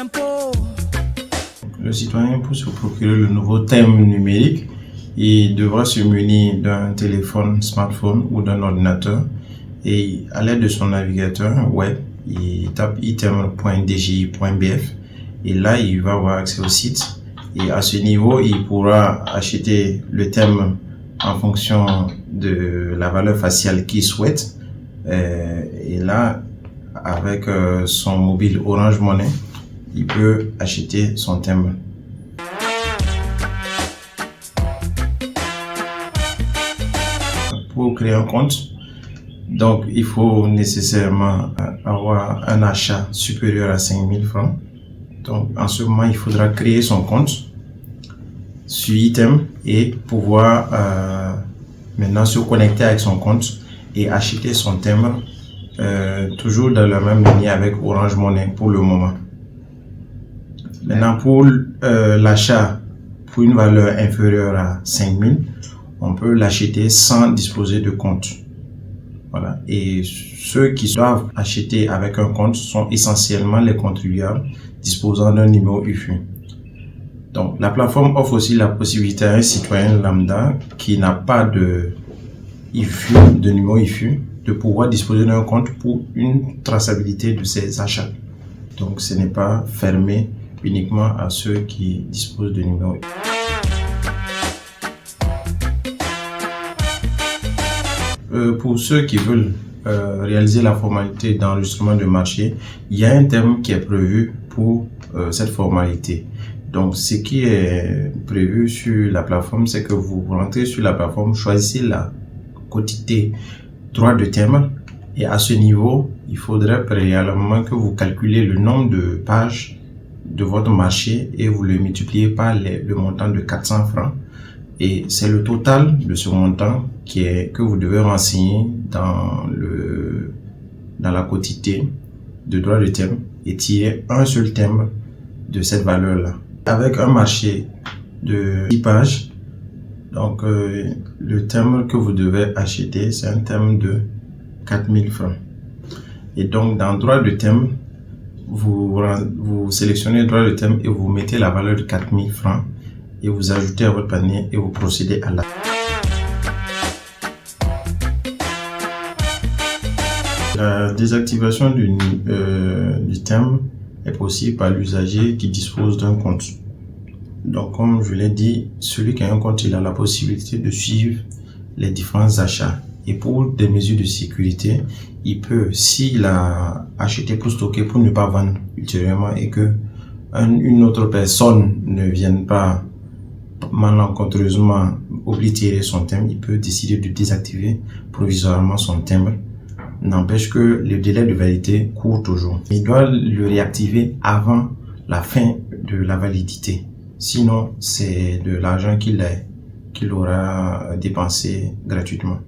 impôts. Le citoyen, pour se procurer le nouveau thème numérique, il devra se munir d'un téléphone smartphone ou d'un ordinateur et à l'aide de son navigateur web, il tape item.dgi.bf et là il va avoir accès au site et à ce niveau il pourra acheter le thème en fonction de la valeur faciale qu'il souhaite et là avec son mobile Orange Money il peut acheter son thème. Pour créer un compte, donc il faut nécessairement avoir un achat supérieur à 5 000 francs. Donc en ce moment, il faudra créer son compte sur Item et pouvoir maintenant se connecter avec son compte et acheter son thème toujours dans la même ligne avec Orange Money pour le moment. Maintenant pour l'achat pour une valeur inférieure à 5 000, on peut l'acheter sans disposer de compte. Voilà. Et ceux qui doivent acheter avec un compte sont essentiellement les contribuables disposant d'un numéro IFU. Donc, la plateforme offre aussi la possibilité à un citoyen lambda qui n'a pas de IFU, de numéro IFU, de pouvoir disposer d'un compte pour une traçabilité de ses achats. Donc, ce n'est pas fermé uniquement à ceux qui disposent de numéro IFU. Pour ceux qui veulent réaliser la formalité d'enregistrement de marché, il y a un terme qui est prévu pour cette formalité. Donc, ce qui est prévu sur la plateforme, c'est que vous rentrez sur la plateforme, choisissez la quantité droit de thème et à ce niveau, il faudrait préalablement que vous calculez le nombre de pages de votre marché et vous le multipliez par le montant de 400 francs. Et c'est le total de ce montant que vous devez renseigner dans la quantité de droits de thème et tirer un seul thème de cette valeur-là. Avec un marché de 10 pages, donc le thème que vous devez acheter, c'est un thème de 4 000 francs. Et donc dans droit de thème, vous sélectionnez droit de thème et vous mettez la valeur de 4 000 francs. Et vous ajoutez à votre panier et vous procédez à la désactivation du thème est possible par l'usager qui dispose d'un compte. Donc comme je l'ai dit, celui qui a un compte, il a la possibilité de suivre les différents achats. Et pour des mesures de sécurité, il peut, s'il a acheté pour stocker, pour ne pas vendre ultérieurement et que une autre personne ne vienne pas malencontreusement oblitérer son thème, il peut décider de désactiver provisoirement son thème. N'empêche que le délai de validité court toujours. Il doit le réactiver avant la fin de la validité. Sinon, c'est de l'argent qu'il aura dépensé gratuitement.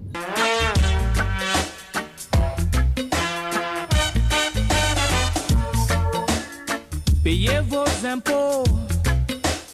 Payez vos impôts.